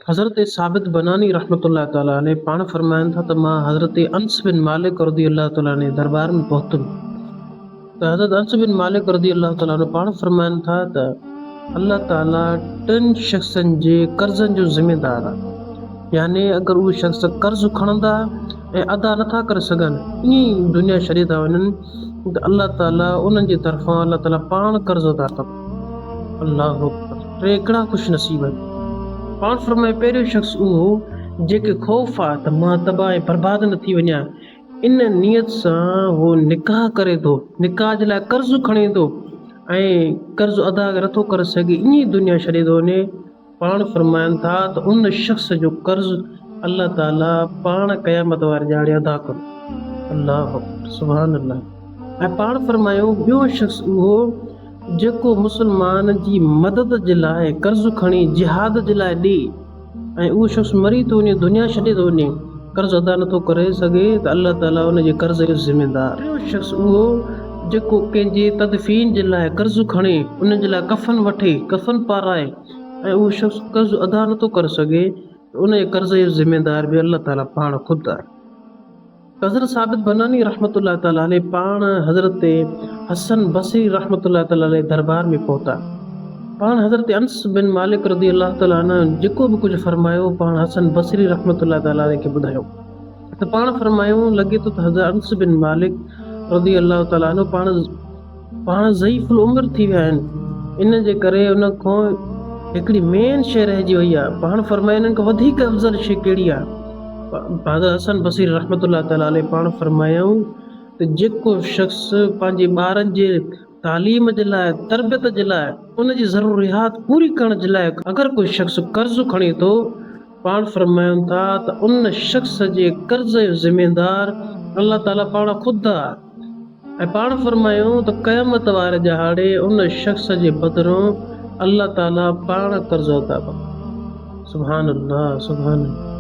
हज़रत साबित बनानी रहमतुल्लाह ताला अलैह पाण फरमाइनि था त मां हज़रत अंस बिन मालिक रज़ियल्लाहु ताला अन्हु दरबार में पहुतुमि त हज़रत अंस बिन मालिक रज़ियल्लाहु ताला अन्हु पाण फरमाइनि था त अल्लाह ताला टिनि शख़्सनि जे कर्ज़नि जो ज़िमेदार आहे। यानी अगरि उहे शख़्स कर्ज़ खणंदा ऐं अदा नथा करे सघनि ईअं ई दुनिया छॾे था वञनि त अल्लाह ताला उन्हनि जे तरफ़ां अल्लाह ताला पाण कर्ज़ अदा कंदो। अल्लाहु अकबर। टे कहिड़ा ख़ुशि नसीब आहिनि। पाण फरमाए पहिरियों शख़्स उहो जेके ख़ौफ़ आहे त मां तबाह ऐं बर्बाद न थी वञा, इन नियत सां उहो निकाह करे थो, निकाह जे लाइ कर्ज़ खणे थो ऐं कर्ज़ अदा नथो करे सघे ईअं ई दुनिया छॾे थो वञे। पाण फरमाइनि था त उन शख़्स जो कर्ज़ अल्लाह ताला पाण क़यामत वारे ॾींहुं अदा कंदो। अल्लाहु अकबर, सुभान अल्लाह। ऐं पाण फरमायूं ॿियो शख़्स उहो जेको मुस्लमान जी मदद जे लाइ कर्ज़ खणी जिहाद जे लाइ ॾे ऐं उहो शख़्स मरी थो वञे, दुनिया छॾे थो वञे, कर्ज़ अदा नथो करे सघे त अल्लाह ताला उनजे कर्ज़ जो ज़िमेदार। टियों शख़्स उहो जेको कंहिंजे तदफ़ीन जे लाइ कर्ज़ खणे, उन जे लाइ कफ़न वठे, कफ़न पाराए ऐं उहो शख़्स कर्ज़ अदा नथो करे सघे त उनजे कर्ज़ जो ज़िमेदार बि अल्लाह ताला पाण ख़ुदि आहे। हज़रत साबित बनानी रहमतुल्लाह ताला अलैह पाण हज़रत हसन बसरी रहमतुल्लाह ताला अलैह दरबार में पहुता। पाण हज़रत अंस बिन मालिक रज़ियल्लाहु ताला अन्हु जेको बि कुझु फरमायो पाण हसन बसरी रहमतुल्लाह ताला अलैह खे ॿुधायो त पाण फरमायूं लॻे थो त हज़रत अंस बिन मालिक रज़ियल्लाहु ताला अन्हु पाण ज़ईफ़ुल उमिरि थी विया आहिनि। इन जे करे उन खां हिकिड़ी मेन शइ रहिजी वई आहे। पाण फरमाइनि हिन खां वधीक अफ़ज़ल शइ कहिड़ी आहे। हज़रत हसन बसरी रहमतुल्लाह ताला अलैह पाण फरमायूं त जेको शख़्स पंहिंजे ॿारनि जे तालीम जे लाइ, तरबियत जे लाइ, उनजी ज़रूरियात पूरी करण जे लाइ अगरि कोई शख़्स कर्ज़ खणे थो, पाण फरमायूं था त उन शख़्स जे कर्ज़ जो ज़िमेदार अल्लाह ताला पाण ख़ुदि आहे। ऐं पाण फरमायूं त क़यामत वारे ॾिहाड़े उन शख़्स जे बदिरां अल्लाह ताला पाण कर्ज़ अदा कंदो। सुभान अल्लाह, सुभान अल्लाह।